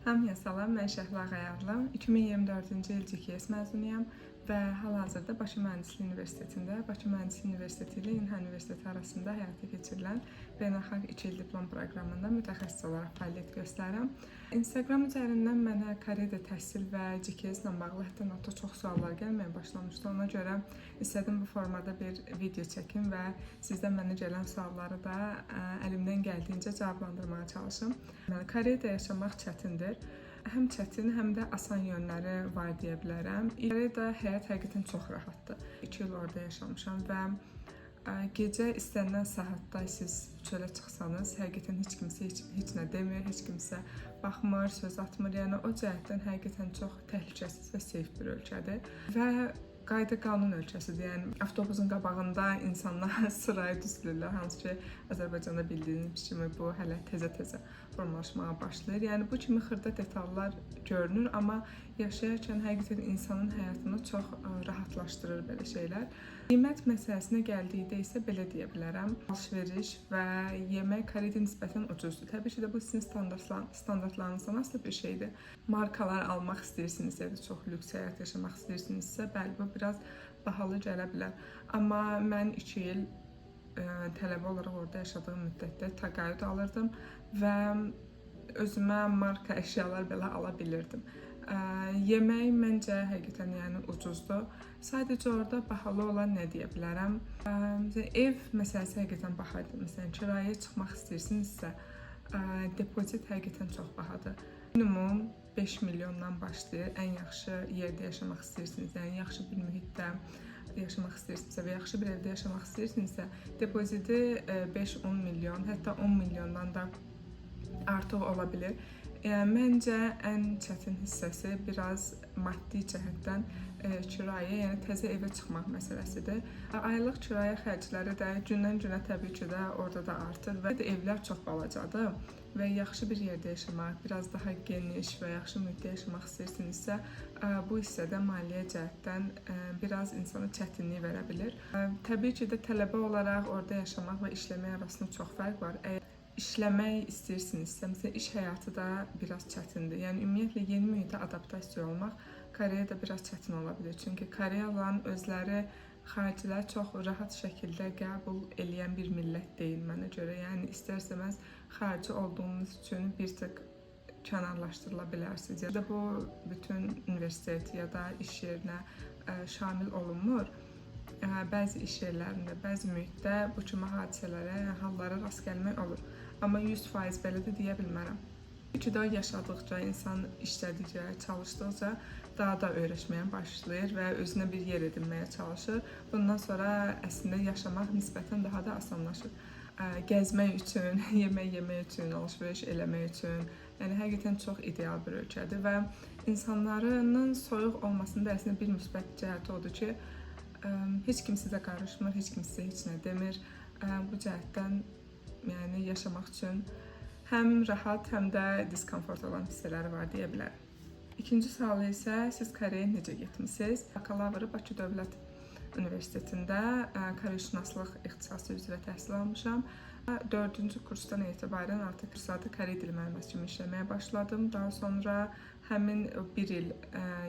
Hamıya salam, mən Şəhla Ağayarlı. 2024-cü il GKS məzunuyam və hal-hazırda Bakı Mühəndislik Universitetində Bakı Mühəndislik Universiteti ilə İlhan Universiteti arasında həyata keçirilən beynəlxalq 2 il diplom proqramında mütəxəssis olaraq fəaliyyət göstərirəm. Instagram üzərindən mənə Koreada təhsil və GKS ilə bağlı hətta çox suallar gəlməyə başlamışdı. Ona görə istədim bu formada bir video çəkim və sizdən mənə gələn sualları da əlimdən gəldiyincə cavablandırmağa çalışım. Koreada yaşamaq çətindir. Həm çətin, həm də asan yönləri var deyə bilərəm. Koreada həyat həqiqətən çox rahatdır. 2 il orada yaşamışam və gecə istənilən saatda siz çölə çıxsanız, həqiqətən heç kimsə heç nə demir, heç kimsə baxmır, söz atmır. Yəni o cəhətdən həqiqətən çox təhlükəsiz və safe bir ölkədir və qayda-qanun ölkəsidir. Yəni avtobusun qabağında insanlar sıraya düzülürlər, hansı ki Azərbaycanda bildiyiniz kimi bu hələ təzə-təzə formalaşmağa başlayır. Yəni bu kimi xırda detallar görünür, amma yaşayarkən həqiqətən insanın həyatını çox rahatlaşdırır belə şeylər. Qiymət məsələsinə gəldikdə isə belə deyə bilərəm. Alış-veriş və yemək Koreada nisbətən ucuzdur. Təbii ki də bu sizin standartlarınızdan asılı bir şeydir. Markalar almaq istəyirsinizsə, ya da çox lüks həyat yaşamaq istəyirsinizsə, bəli bu biraz bahalı gələ bilər. Amma mən 2 il tələbə olaraq orada yaşadığım müddətdə təqaüd alırdım və özümə marka əşyalar belə ala bilirdim. Yemək məncə həqiqətən yəni ucuzdur. Sadəcə orada bahalı olan nə deyə bilərəm? Ev məsələsi həqiqətən bahadır. Məsələn, kirayəyə çıxmaq istəyirsinizsə, depozit həqiqətən çox bahadır. Minimum 5 milyondan başlayır. Ən yaxşı yerdə yaşamaq istəyirsinizsə, yəni yaxşı bir mühitdə yaşamaq istəyirsinizsə və yaxşı bir evdə yaşamaq istəyirsinizsə, depoziti 5-10 milyon, hətta 10 milyondan da artıq ola bilər. Məncə ən çətin hissəsi biraz maddi cəhətdən kirayə, yəni təzə evə çıxmaq məsələsidir. Aylıq kirayə xərcləri də gündən-günə təbii ki də orada da artır və evlər çox balacadır və yaxşı bir yerdə yaşamaq, biraz daha geniş və yaxşı mühitdə yaşamaq istəyirsinizsə, bu hissədə maliyyə cəhətdən biraz insana çətinlik verə bilər. Təbii ki də tələbə olaraq orada yaşamaq və işləmək arasında çox fərq var. İşləmək istəyirsinizsə, məsələn, iş həyatı da biraz çətindir. Yəni ümumiyyətlə yeni mühitə adaptasiya olmaq Koreada biraz çətin ola bilər. Çünki Koreyalıların özləri xaricilər çox rahat şəkildə qəbul edən bir millət deyil mənə görə. Yəni istər-istəməz xarici olduğunuz üçün bir tık kənarlaşdırıla bilərsiniz. Ya da bu bütün universitet ya da iş yerinə şamil olunmur. Bəzi iş yerlərində, bəzi mühitdə bu kimi hadisələrə, hallara rast gəlmək olur. Amma 100% belə də deyə bilmərəm. Çünki də yaşadıqca, insan işlədikcə, çalışdıqca daha da öyrəşməyə başlayır və özünə bir yer edinməyə çalışır. Bundan sonra əslində yaşamaq nisbətən daha da asanlaşır. Gəzmək üçün, yemək yemək üçün, alış-veriş eləmək üçün, yəni həqiqətən çox ideal bir ölkədir və insanların soyuq olmasında əslində bir müsbət cəhəti odur ki, heç kim sizə qarışmır, heç kim sizə heç nə demir. Bu cəhətdən yəni yaşamaq üçün həm rahat, həm də diskomfort olan hissələri var deyə bilərəm. İkinci sualı isə siz Koreya necə getmisiniz? Bakalavr Bakı Dövlət Universitetində Koreyaşünaslıq ixtisası üzrə təhsil almışam. 4-cü kursdan etibarən artıq iqtisadi Koreya dili müəlliməsi kimi işləməyə başladım. Daha sonra həmin bir il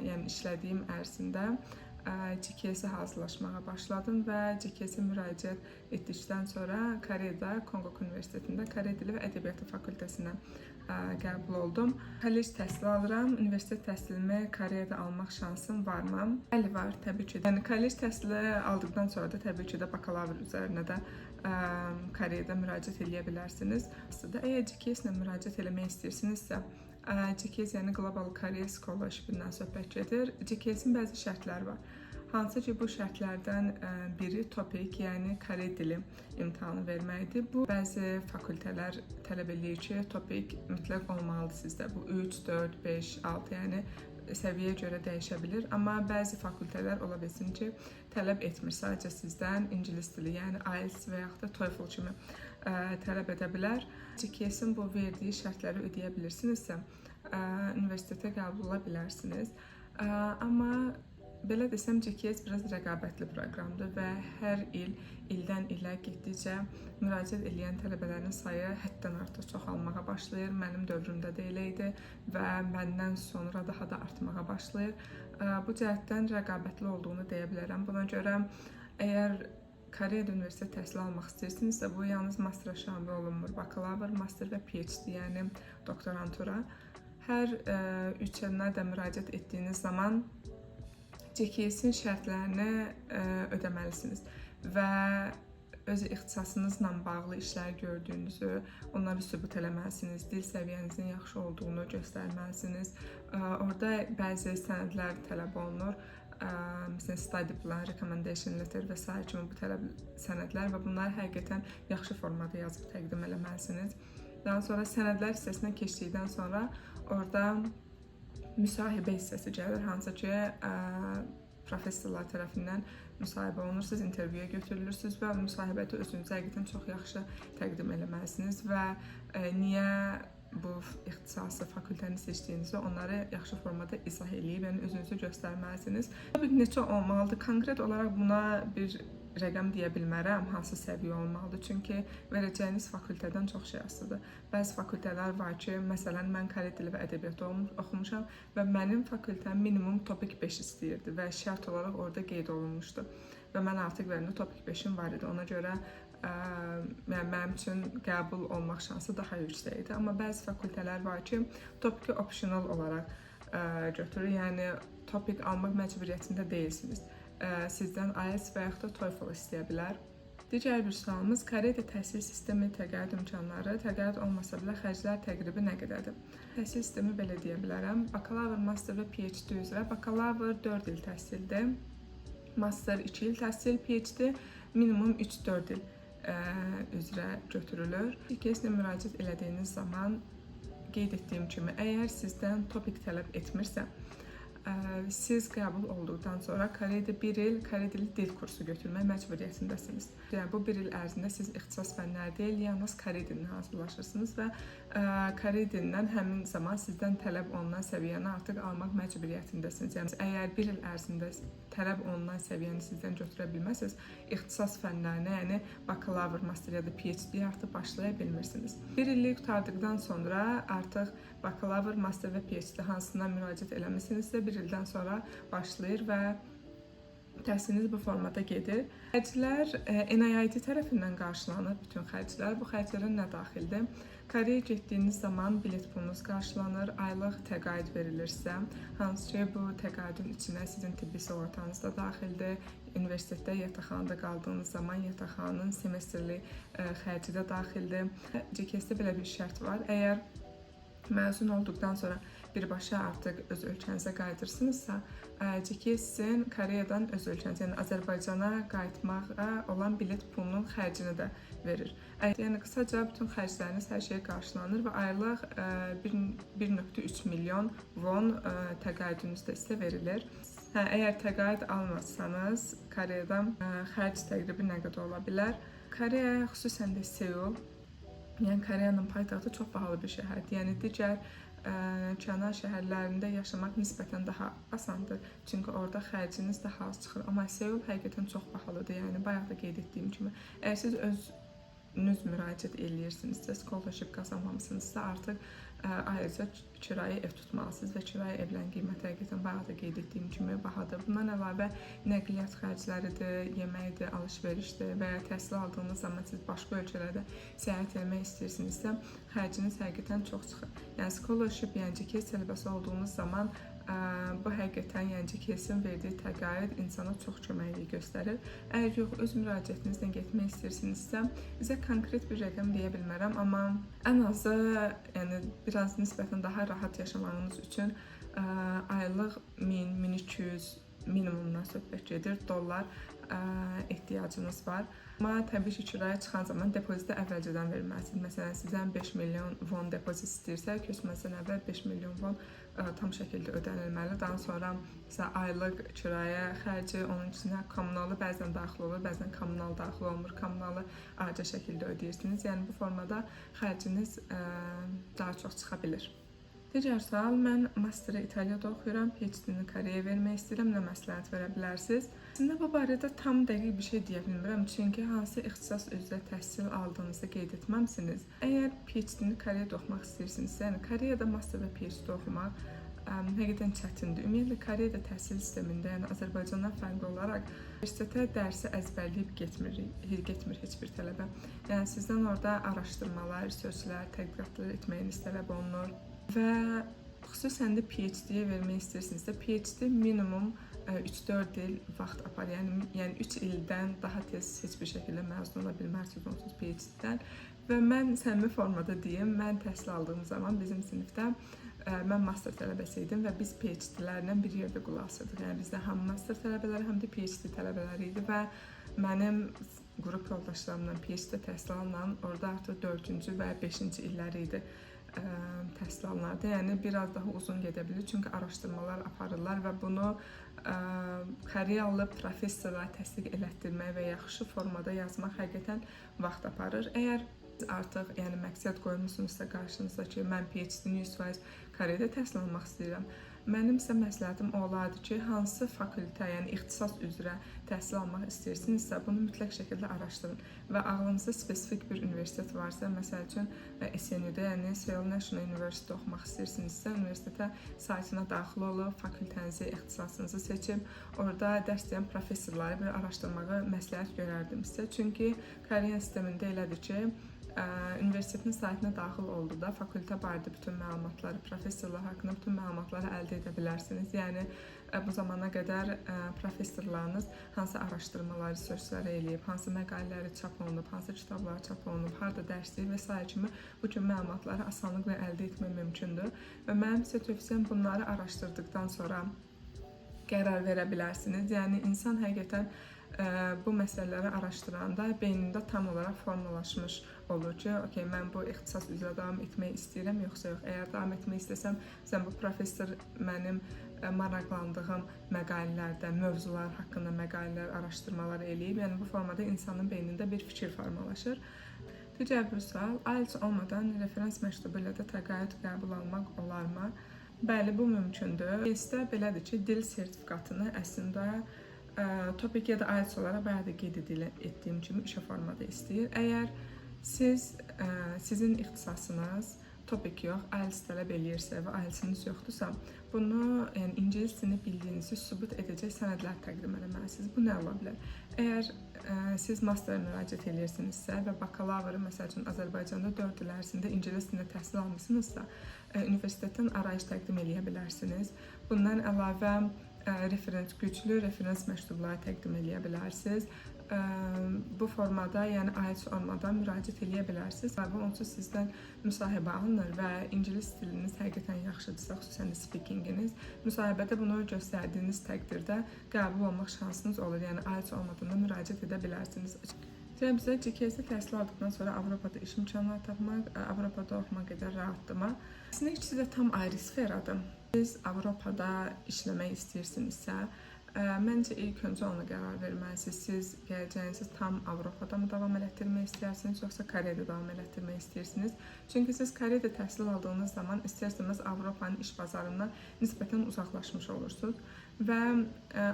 yəni işlədiyim ərzində GKS-ə hazırlaşmağa başladım və GKS-ə müraciət etdikdən sonra Koreada Konqok Universitetində Koreya dili və ədəbiyyatı fakültəsinə qəbul oldum. Kollec təhsili alıram. Universitet təhsilimi Koreada almaq şansım varmı? Bəli, var, təbii ki. Yəni kollec təhsili aldıqdan sonra da təbii ki də bakalavr üzərinə də Koreada müraciət edə bilərsiniz. Aslında əgər GKS-ə müraciət etmək istəyirsinizsə, GKS yəni Global Korea Scholarship-indən söhbət gedir. GKS-in bəzi şərtləri var. Hansı ki bu şərtlərdən biri TOPIK, yəni Koreya dili imtahanı verməkdir. Bu bəzi fakültələr tələb edir ki, TOPIK mütləq olmalıdır sizdə. Bu 3, 4, 5, 6, yəni səviyyəyə görə dəyişə bilir. Amma bəzi fakültələr ola bilsin ki, tələb etmir. Sadəcə sizdən ingilis dili, yəni IELTS və yaxud da TOEFL kimi tələb edə bilər. GKS-in bu verdiyi şərtləri ödəyə bilirsinizsə, universitetə qəbul ola bilərsiniz. Amma belə desəm, GKS biraz rəqabətli proqramdır və hər ildən ilə getdikcə müraciət edən tələbələrin sayı həddən artıq çoxalmağa başlayır. Mənim dövrümdə də elə idi və məndən sonra daha da artmağa başlayır. Bu cəhətdən rəqabətli olduğunu deyə bilərəm. Buna görə əgər Koreyada universitet təhsil almaq istəyirsinizsə, bu yalnız masterə şamil olunmur. Bakalavr, master və PhD, yəni doktorantura. Hər 3 ildə də müraciət etdiyiniz zaman GKS-in şərtlərini ödəməlisiniz və öz ixtisasınızla bağlı işlər gördüyünüzü, onları sübut eləməlisiniz, dil səviyyənizin yaxşı olduğunu göstərməlisiniz. Orada bəzi sənədlər tələb olunur. Məsələn, study plan, recommendation letter və s. kimi bu tələb sənədlər və bunları həqiqətən yaxşı formada yazıb təqdim eləməlisiniz. Daha sonra sənədlər hissəsindən keçdikdən sonra orada müsahibə hissəsi gəlir, hansı ki professorlar tərəfindən müsahibə olunursunuz, intervyuya götürülürsünüz və müsahibədə özünüzü həqiqətən çox yaxşı təqdim eləməlisiniz və niyə bu ixtisası, fakültəni seçdiyinizi onları yaxşı formada izah edib, yəni özünüzü göstərməlisiniz. Tabii neçə olmalıdır? Konkret olaraq buna bir rəqəm deyə bilmərəm, hansı səviyyə olmalıdır. Çünki verəcəyiniz fakültədən çox şey asılıdır. Bəzi fakültələr var ki, məsələn, mən Korey dili və ədəbiyyatı oxumuşam və mənim fakültəm minimum topik 5 istəyirdi və şərt olaraq orada qeyd olunmuşdu. Və mən artıq verəndə topik 5-im var idi. Ona görə mənim üçün qəbul olmaq şansı daha yüksək idi. Amma bəzi fakültələr var ki, topiki optional olaraq götürür. Yəni, topik almaq məcburiyyətində deyilsiniz. Sizdən IELTS və yaxud da TOEFL istəyə bilər. Digər bir sualımız, Koreyada təhsil sistemi, təqaüd imkanları, təqaüd olmasa belə xərclər təqribi nə qədərdir? Təhsil sistemi belə deyə bilərəm. Bakalavr, master və PhD üzrə. Bakalavr 4 il təhsildir. Master 2 il təhsil, PhD minimum 3-4 il üzrə götürülür. GKS-ə müraciət elədiyiniz zaman qeyd etdiyim kimi, əgər sizdən topik tələb etmirsə, siz qəbul olduqdan sonra Koreyada 1 il Korey dili dil kursu götürmək məcburiyyətindəsiniz. Yəni, bu 1 il ərzində siz ixtisas fənləri deyil, yalnız Korey dilindən hazırlaşırsınız və Korey dilindən həmin zaman sizdən tələb olunan səviyyəni artıq almaq məcburiyyətindəsiniz. Yəni, əgər 1 il ərzində tələb olunan səviyyəni sizdən götürə bilməsiniz, ixtisas fənlərinə, yəni bakalavr, master ya da PhD artıq başlaya bilmirsiniz. 1 illik qurtardıqdan sonra artıq bakalavr, master və PhD hansına müraciət eləmisinizsə, 1 ildən sonra başlayır və təhsiliniz bu formada gedir. Xərclər NIIT tərəfindən qarşılanır, bütün xərclər. Bu xərclərə nə daxildir? Koreyaya getdiyiniz zaman bilet pulunuz qarşılanır, aylıq təqaüd verilirsə, hansı ki, bu təqaüdün içinə sizin tibbi sığortanız da daxildir. Universitetdə yataqxanada qaldığınız zaman yataqxananın semestrli xərci də daxildir. GKS-də belə bir şərt var. Əgər məzun olduqdan sonra birbaşa artıq öz ölkənizə qayıdırsınızsa, GKS-in Koreyadan öz ölkənizə, yəni Azərbaycana qayıtmağa olan bilet pulunun xərcini də verir. Yəni, qısaca bütün xərcləriniz hər şey qarşılanır və aylıq 1.3 milyon won təqaüdünüzdə sizə verilir. Əgər təqaüd almazsanız, Koreyadan xərc təqribi nə qədər ola bilər? Koreya, xüsusən də Seul, yəni Koreyanın paytaxtı çox bahalı bir şəhərdir. Yəni, digər kənar şəhərlərində yaşamaq nisbətən daha asandır. Çünki orada xərciniz daha az çıxır. Amma Seul həqiqətən çox bahalıdır. Yəni, bayaq da qeyd etdiyim kimi, əgər siz özünüz müraciət eləyirsinizsə, scholarship qazanmamısınızsa, artıq ayrıca kirayə ev tutmalısınız və kirayə evlərin qiyməti həqiqətən bayaq da qeyd etdiyim kimi bahadır. Bundan əlavə nəqliyyat xərcləridir, yeməkdir, alış-verişdir və ya təhsil aldığınız zaman siz başqa ölkələrdə səyahət etmək istəyirsinizsə, xərciniz həqiqətən çox çıxır. Yəni, scholarship, yəni GKS tələbəsi olduğunuz zaman bu həqiqətən, yəni GKS-in verdiyi təqaüd insana çox köməklik göstərir. Əgər yox, öz müraciətinizlə getmək istəyirsinizsə, bizə konkret bir rəqəm deyə bilmərəm, amma ən azı, yəni biraz nisbətən daha rahat yaşamağınız üçün aylıq 1000-1200 minimumdan söhbət gedir, dollar ehtiyacınız var. Amma təbii ki, kirayə çıxan zaman depoziti əvvəlcədən verməlisiniz. Məsələn, sizdən 5 milyon won depozit istəyirsə, köçməzdən əvvəl 5 milyon won tam şəkildə ödənilməli. Daha sonra aylıq kirayə xərci, onun içinə kommunalı bəzən daxil olur, bəzən kommunal daxil olmur. Kommunalı ayrıca şəkildə ödeyirsiniz. Yəni, bu formada xərciniz daha çox çıxa bilir. Digər sual, mən masteri İtaliyada oxuyuram, PhD-ni Koreyaya vermək istəyirəm, nə məsləhət verə bilərsiniz? Əslində bu barədə tam dəqiq bir şey deyə bilmirəm, çünki hansı ixtisas üzrə təhsil aldığınızı qeyd etməmisiniz. Əgər PhD-ni Koreyada oxumaq istəyirsinizsə, yəni Koreyada master və PhD oxumaq həqiqətən çətindir. Ümumiyyətlə Koreyada təhsil sistemində, yəni Azərbaycandan fərqli olaraq universitetə dərsi əzbərləyib getmir heç bir tələbə. Yəni sizdən orada araşdırmalar, researchlər, tədqiqatlar etməyiniz tələb olunur. Və xüsusən də PhD-yə vermək istəyirsinizsə, PhD minimum 3-4 il vaxt aparır. Yəni 3 ildən daha tez heç bir şəkildə məzun ola bilmərsiniz onsuz PhD-dən. Və mən səmimi formada deyim, mən təhsil aldığım zaman bizim sinifdə mən master tələbəsi idim və biz PhD-lərlə bir yerdə qulaq asırdıq. Yəni bizdə həm master tələbələri, həm də PhD tələbələri idi və mənim qrup yoldaşlarımla PhD təhsil alınan orada artıq 4-cü və 5-ci illəri idi təhsil alınardı. Yəni biraz daha uzun gedə bilir, çünki araşdırmalar aparırlar və bunu Koreyalı professorlara təsdiq elətdirmək və yaxşı formada yazmaq həqiqətən vaxt aparır. Əgər artıq məqsəd qoymusunuzsa qarşınızda ki, mən PhD-ni 100% Koreyada təhsil almaq istəyirəm. Mənim isə məsləhətim olardı ki, hansı fakültə, yəni ixtisas üzrə təhsil almaq istəyirsinizsə, bunu mütləq şəkildə araşdırın və ağlınızda spesifik bir universitet varsa, məsəl üçün SNU-da, yəni Seoul National University oxumaq istəyirsinizsə, universitetə saytına daxil olub, fakültənizi, ixtisasınızı seçib, orada dərs deyən professorları bir araşdırmağı məsləhət görərdim sizə. Çünki Koreya sistemində elədir ki, universitetin saytına daxil olduqda fakültə barədə bütün məlumatları, professorlar haqqında bütün məlumatları əldə edə bilərsiniz. Yəni bu zamana qədər professorlarınız hansı araşdırmaları, researchları eləyib, hansı məqalələri çap olunub, hansı kitablar çap olunub, harda dərs deyil və s. kimi bu kimi məlumatları asanlıqla əldə etmək mümkündür. Və mənim sizə tövsiyəm bunları araşdırdıqdan sonra qərar verə bilərsiniz. Yəni insan həqiqətən bu məsələləri araşdıranda beynində tam olaraq formalaşmış olur ki, okey, mən bu ixtisas üzrə davam etmək istəyirəm, yoxsa yox. Əgər davam etmək istəsəm, bu professor mənim maraqlandığım məqalələrdə, mövzular haqqında məqalələr, araşdırmalar eləyib. Yəni bu formada insanın beynində bir fikir formalaşır. Digər bir sual, IELTS olmadan referans məktubu ilə də təqaüd qəbul almaq olarmı? Bəli, bu mümkündür. IELTS-də belədir ki, dil sertifikatını əslində TOPIK ya da IELTS olaraq bayaq da qeyd etdiyim kimi işə formada istəyir. Əgər sizin ixtisasınız TOPIK yox, IELTS tələb eləyirsə və IELTS-iniz yoxdursa, bunu ingilis dilini bildiyinizi sübut edəcək sənədlər təqdim etməlisiniz. Bu nə ola bilər? Əgər siz masterə müraciət edirsinizsə və bakalavr, məsəl üçün Azərbaycanda 4 il ərzində ingilis dilində təhsil almısınızsa, universitetdən arayış təqdim edə bilərsiniz. Bundan əlavə güclü referans məktubları təqdim edə bilərsiniz. Bu formada, yəni IELTS olmadan müraciət edə bilərsiniz. Və onsuz sizdən müsahibə alınır və ingilis diliniz həqiqətən yaxşıdırsa, xüsusən də speakinginiz, müsahibədə bunu göstərdiyiniz təqdirdə qəbul olmaq şansınız olur. Yəni IELTS olmadan da müraciət edə bilərsiniz. Bizə GKS təhsil aldıqdan sonra Avropada iş imkanları tapmaq, Avropada oxumaq qədər rahatdırmı? Əslində ikisi də tam ayrı sferadır. Siz Avropada işləmək istəyirsinizsə, məncə ilk öncə ona qərar verməlisiniz. Siz gələcəyinizi tam Avropada mı davam elətdirmək istəyirsiniz, yoxsa Koreyada davam elətdirmək istəyirsiniz? Çünki siz Koreyada təhsil aldığınız zaman istər-istəməz Avropanın iş bazarından nisbətən uzaqlaşmış olursunuz. Və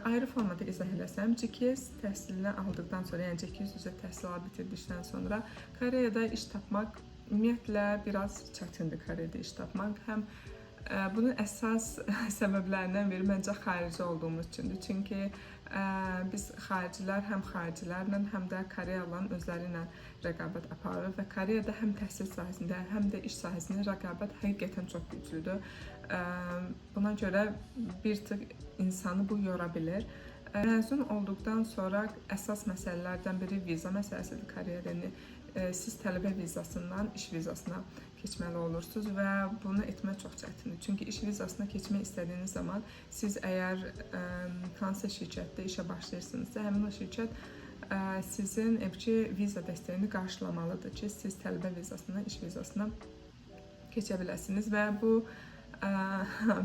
ayrı formada izah eləsəm, GKS təhsilini aldıqdan sonra, yəni GKS üzrə təhsil alıb bitirdikdən sonra Koreyada iş tapmaq ümumiyyətlə biraz çətindir. Koreyada iş tapmaq həm bunun əsas səbəblərindən biri məncə xarici olduğumuz üçündür. Çünki biz xaricilər həm xaricilərlə, həm də Koreyalıların özləri ilə rəqabət aparır və Koreyada həm təhsil sahəsində, həm də iş sahəsində rəqabət həqiqətən çox güclüdür. Buna görə bir tık insanı bu yora bilir. Məzun olduqdan sonra əsas məsələlərdən biri viza məsələsidir Koreyada. Siz tələbə vizasından iş vizasına keçməli olursunuz və bunu etmək çox çətindir. Çünki iş vizasına keçmək istədiyiniz zaman siz əgər hansı şirkətdə işə başlayırsınızsa, həmin o şirkət sizin viza dəstəyini qarşılamalıdır ki, siz tələbə vizasından iş vizasına keçə biləsiniz və bu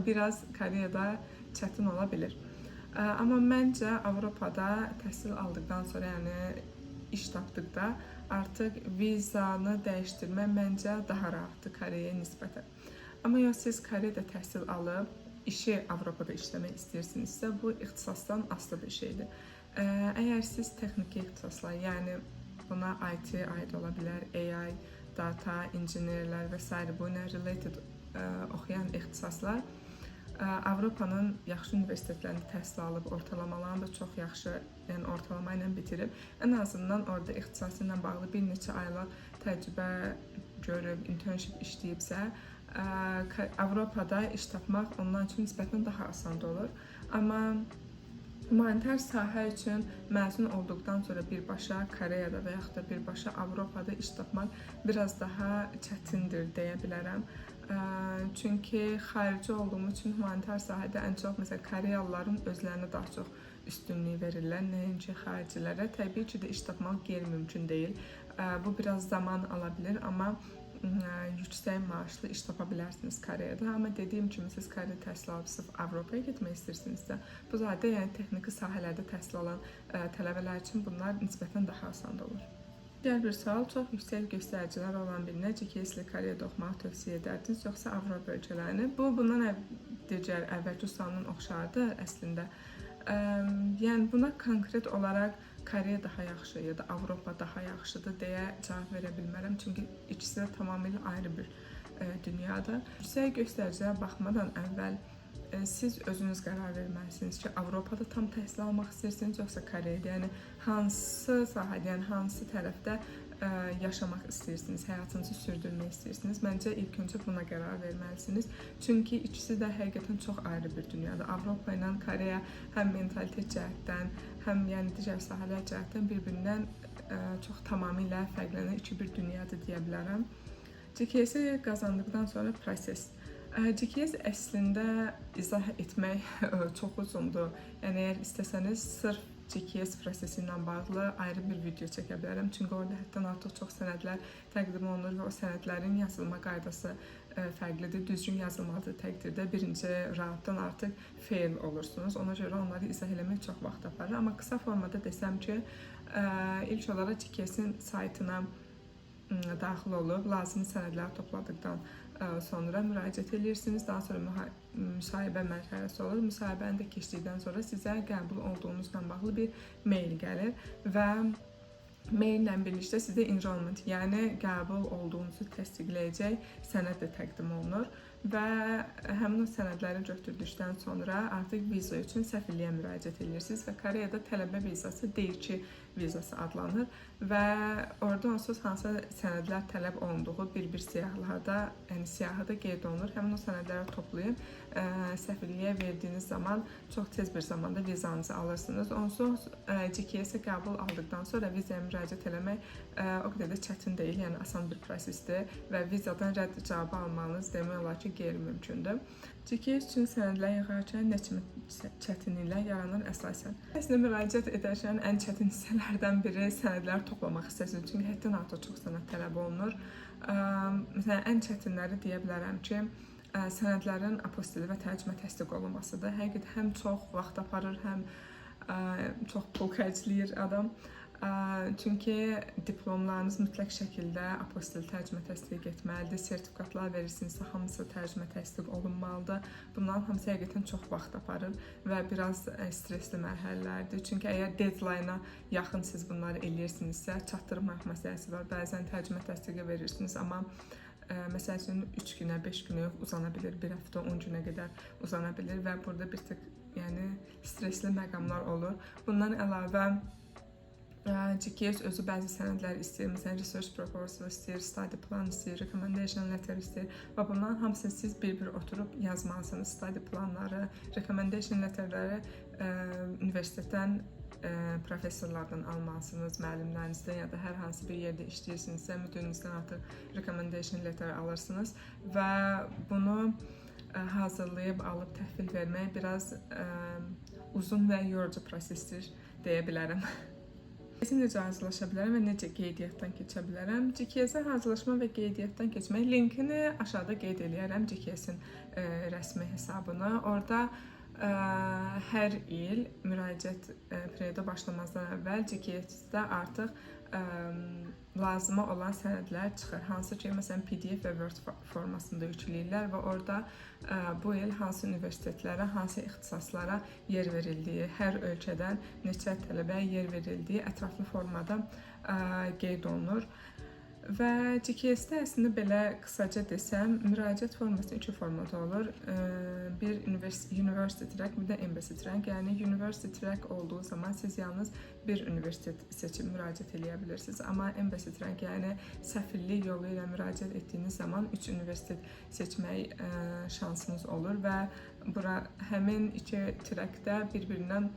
biraz Koreyada çətin ola bilir. Amma məncə Avropada təhsil aldıqdan sonra, yəni iş tapdıqda artıq vizanı dəyişdirmək məncə daha rahatdır Koreyaya nisbətən. Amma ya siz Koreyada təhsil alıb işi Avropada işləmək istəyirsinizsə, bu ixtisasdan asılı bir şeydir. Əgər siz texniki ixtisaslar, yəni buna IT aid ola bilər, AI, data, injinerlər və s. bu ilə related oxuyan ixtisaslar Avropanın yaxşı universitetlərində təhsil alıb, ortalamalarını da çox yaxşı, yəni ortalama ilə bitirib, ən azından orada ixtisası ilə bağlı bir neçə aylıq təcrübə görüb, internship işləyibsə, Avropada iş tapmaq onlar üçün nisbətən daha asan olur. Amma humanitar sahə üçün məzun olduqdan sonra birbaşa Koreyada və yaxud da birbaşa Avropada iş tapmaq biraz daha çətindir deyə bilərəm. Çünki xarici olduğum üçün humanitar sahədə ən çox məsələn Koreyalıların özlərinə daha çox üstünlük verirlər, nəinki xaricilərə. Təbii ki də iş tapmaq qeyri-mümkün deyil. Bu biraz zaman ala bilər, amma yüksək maaşlı iş tapa bilərsiniz Koreyada. Amma dediyim kimi siz Koreya təhsil alıb sırf Avropaya getmək istəyirsinizsə, bu zadə yəni texniki sahələrdə təhsil alan tələbələr üçün bunlar nisbətən daha asan olur. Digər bir sual, çox yüksək göstəricilər olan birinə GKS ilə Koreyada oxumağı tövsiyə edərdiniz, yoxsa Avropa ölkələrini? Bu, bundan digər əvvəlki sualın oxşardır əslində. Yəni buna konkret olaraq Koreya daha yaxşı ya da Avropa daha yaxşıdır deyə cavab verə bilmərəm. Çünki ikisi də tamamilə ayrı bir dünyadır. Yüksək göstəricilərə baxmadan əvvəl siz özünüz qərar verməlisiniz ki, Avropada tam təhsil almaq istəyirsiniz, yoxsa Koreyada. Yəni hansı sahədə, yəni hansı tərəfdə yaşamaq istəyirsiniz, həyatınızı sürdürmək istəyirsiniz. Məncə ilk öncə buna qərar verməlisiniz. Çünki ikisi də həqiqətən çox ayrı bir dünyadır. Avropa ilə Koreya həm mentalitet cəhətdən, həm yəni digər sahələr cəhətdən bir-birindən çox tamamilə fərqlənən iki bir dünyadır deyə bilərəm. GKS-i qazandıqdan sonra proses. GKS əslində izah etmək çox uzundur. Yəni əgər istəsəniz sırf GKS prosesi ilə bağlı ayrı bir video çəkə bilərəm. Çünki orada həddən artıq çox sənədlər təqdim olunur və o sənədlərin yazılma qaydası fərqlidir. Düzgün yazılmadığı təqdirdə birinci raunddan artıq fail olursunuz. Ona görə onları izah eləmək çox vaxt aparır. Amma qısa formada desəm ki, ilk olaraq GKS-in saytına daxil olub, lazımi sənədləri topladıqdan sonra müraciət edirsiniz. Daha sonra müsahibə mərhələsi olur. Müsahibəni də keçdikdən sonra sizə qəbul olduğunuzla bağlı bir mail gəlir və maillə birlikdə sizə enrollment, yəni qəbul olduğunuzu təsdiqləyəcək sənəd də təqdim olunur və həmin o sənədləri götürdükdən sonra artıq viza üçün səfirliyə müraciət edirsiniz və Koreyada tələbə vizası D2 vizası adlanır və orada onsuz hansı sənədlər tələb olunduğu bir-bir siyahılarda, yəni siyahıda qeyd olunur. Həmin o sənədləri toplayıb səfirliyə verdiyiniz zaman çox tez bir zamanda vizanızı alırsınız. Onsuz GKS-ə qəbul aldıqdan sonra vizaya müraciət eləmək o qədər də çətin deyil, yəni asan bir prosesdir və vizadan rədd cavabı almanız demək olar ki, qeyri-mümkündür. GKS üçün sənədlər yığarkən nə kimi çətinliklər yaranır əsasən? Əslində müraciət edərkən ən çətin hissələrdən biri sənədləri toplamaq hissəsidir. Çünki həddən artıq çox sənəd tələb olunur. Məsələn, ən çətinləri deyə bilərəm ki, sənədlərin apostili və tərcümə təsdiq olunmasıdır. Həqiqətən həm çox vaxt aparır, həm çox pul xərcləyir adam. Çünki diplomlarınız mütləq şəkildə apostil tərcümə təsdiq etməlidir. Sertifikatlar verirsinizsə hamısı tərcümə təsdiq olunmalıdır. Bunların hamısı həqiqətən çox vaxt aparır və biraz stresli mərhələlərdir. Çünki əgər deadline-a yaxın siz bunları eləyirsinizsə, çatdırmaq məsələsi var. Bəzən tərcümə təsdiqi verirsiniz, amma məsəl üçün 3 günə, 5 günə yox, uzana bilir, 1 həftə, 10 günə qədər uzana bilir və burada bir tık stresli məqamlar olur. Bundan əlavə GKS özü bəzi sənədlər istəyir, məsələn, research proposal istəyir, study plan istəyir, recommendation letter istəyir və bunların hamısını siz bir-bir oturub yazmalısınız. Study planları, recommendation letterləri universitetdən, professorlardan almalısınız, müəllimlərinizdən ya da hər hansı bir yerdə işləyirsinizsə, müdirinizdən artıq recommendation letter alırsınız və bunu hazırlayıb, alıb təhvil vermək biraz uzun və yorucu prosesdir deyə bilərəm. GKS-ə necə hazırlaşa bilərəm və necə qeydiyyatdan keçə bilərəm? GKS-ə hazırlaşma və qeydiyyatdan keçmək linkini aşağıda qeyd edərəm, GKS-in rəsmi hesabını. Orada hər il müraciət perioda başlamazdan əvvəl GKS-də artıq lazıma olan sənədlər çıxır. Hansı ki, məsələn, PDF və Word formasında yükləyirlər və orada bu il hansı universitetlərə, hansı ixtisaslara yer verildiyi, hər ölkədən neçə tələbəyə yer verildiyi ətraflı formada qeyd olunur. Və GKS-də əslində belə qısaca desəm, müraciət forması iki formada olur. Bir University Track, bir də Embassy Track. Yəni University Track olduğu zaman siz yalnız bir universitet seçib müraciət edə bilirsiniz. Amma Embassy Track, yəni səfirlik yolu ilə müraciət etdiyiniz zaman 3 universitet seçmək şansınız olur və bura həmin iki trackdə bir-birindən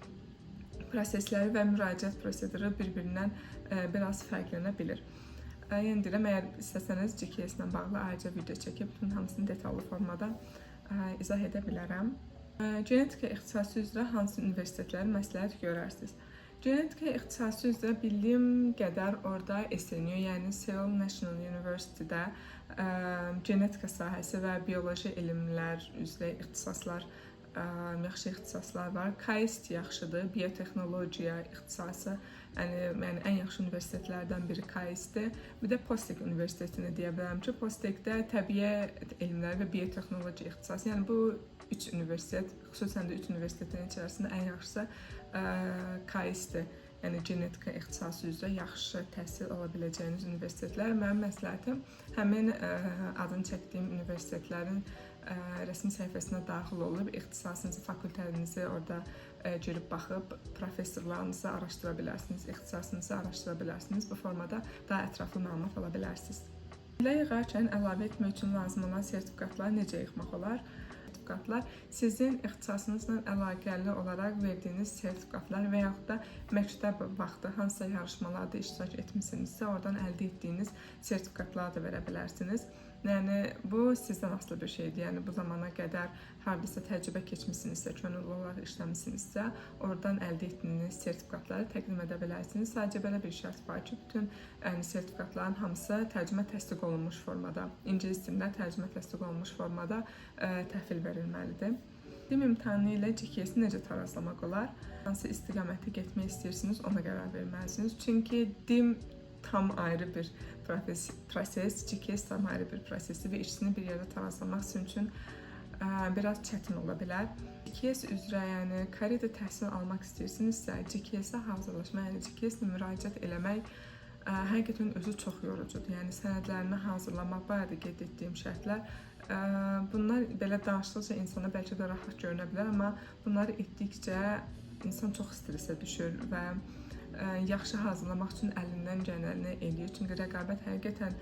prosesləri və müraciət proseduru bir-birindən biraz fərqlənə bilir. Yəni deyirəm, əgər istəsəniz GKS ilə bağlı ayrıca video çəkib bütün hamısını detallı formada izah edə bilərəm. Genetika ixtisası üzrə hansı universitetləri məsləhət görərsiniz? Genetika ixtisası üzrə bildiyim qədər orada SNU, yəni Seoul National University-də genetika sahəsi və bioloji elmlər üzrə ixtisaslar, yaxşı ixtisaslar var. KAIST yaxşıdır, biotexnologiya ixtisası, yəni ən yaxşı universitetlərdən biri KAIST-dir. Bir də Postek Universitetini deyə bilərəm ki, Postekdə təbiət elmləri və biotexnologiya ixtisası, yəni bu 3 universitet, xüsusən də 3 universitetin içərisində ən yaxşısı KAIST-dir. Yəni genetika ixtisası üzrə yaxşı təhsil ala biləcəyiniz universitetlər. Mənim məsləhətim həmin adını çəkdiyim universitetlərin rəsmi səhifəsinə daxil olub, ixtisasınızı, fakültənizi orada görüb baxıb, professorlarınızı araşdıra bilərsiniz, ixtisasınızı araşdıra bilərsiniz. Bu formada daha ətraflı məlumat ala bilərsiniz. Ilə yığarkən əlavə etmək üçün lazım olan sertifikatları necə yığmaq olar? Sertifikatlar sizin ixtisasınızla əlaqəli olaraq verdiyiniz sertifikatlar və yaxud da məktəb vaxtı hansısa yarışmalarda iştirak etmisinizsə, oradan əldə etdiyiniz sertifikatları da verə bilərsiniz. Yəni bu sizdən asılı bir şeydir. Yəni bu zamana qədər hardasa təcrübə keçmisinizsə, könüllü olaraq işləmisinizsə, oradan əldə etdiyiniz sertifikatları təqdim edə bilərsiniz. Sadəcə belə bir şərt var ki, bütün sertifikatların hamısı tərcümə təsdiq olunmuş formada, ingilis dilində tərcümə təsdiq olunmuş formada təhvil verilməlidir. DİM imtahanı ilə GKS-i necə tarazlamaq olar? Hansı istiqamətə getmək istəyirsiniz, ona qərar verməlisiniz. Çünki DİM tam ayrı bir proses, GKS tam ayrı bir prosesdir və ikisini bir yerdə tarazlamaq sizin üçün biraz çətin ola bilər. GKS üzrə, yəni Koreada təhsil almaq istəyirsinizsə, GKS-ə hazırlaşmaq, yəni GKS-ə müraciət eləmək həqiqətən özü çox yorucudur. Yəni sənədlərini hazırlamaq, bayaq da qeyd etdiyim şərtlər, bunlar belə danışdıqca insana bəlkə də rahat görünə bilər, amma bunları etdikcə insan çox stresə düşür və yaxşı hazırlamaq üçün əlindən gələni eləyir. Çünki rəqabət həqiqətən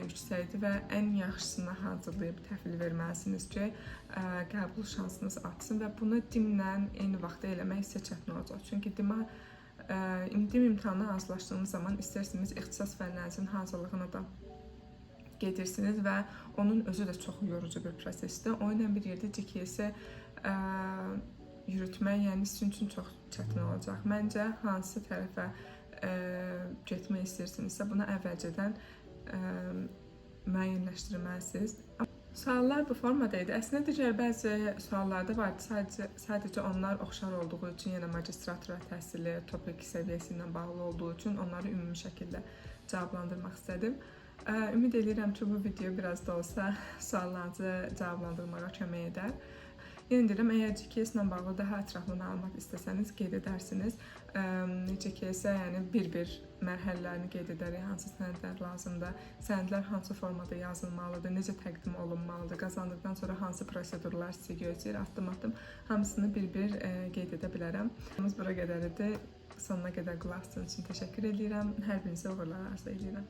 yüksəkdir və ən yaxşısını hazırlayıb təhvil verməlisiniz ki, qəbul şansınız artsın və bunu DİM-lə eyni vaxtda eləmək sizə çətin olacaq. Çünki DİM imtahanına hazırlaşdığınız zaman istərsiniz ixtisas fənlərinizin hazırlığına da gedirsiniz və onun özü də çox yorucu bir prosesdir. O ilə bir yerdə GKS-i yürütmək, yəni sizin üçün çox çətin olacaq. Məncə, hansı tərəfə getmək istəyirsinizsə, bunu əvvəlcədən müəyyənləşdirməlisiniz. Suallar bu formada idi. Əslində digər bəzi suallarda vardı, sadəcə onlar oxşar olduğu üçün, yəni magistratura təhsili, topik səviyyəsi ilə bağlı olduğu üçün onları ümumi şəkildə cavablandırmaq istədim. Ümid edirəm ki, bu video biraz da olsa suallarınızı cavablandırmağa kömək edər. Yəni deyirəm, əgər GKS ilə bağlı daha ətraflı məlumat istəsəniz, qeyd edərsiniz. GKS-ə yəni bir-bir mərhələlərini qeyd edərik, hansı sənədlər lazımdır, sənədlər hansı formada yazılmalıdır, necə təqdim olunmalıdır, qazandıqdan sonra hansı prosedurlar sizi gözləyir, addım-addım hamısını bir-bir qeyd edə bilərəm. Bura qədər idi. Sonuna qədər qulaq asdığınız üçün təşəkkür edirəm. Hər birinizə uğurlar arzu edirəm.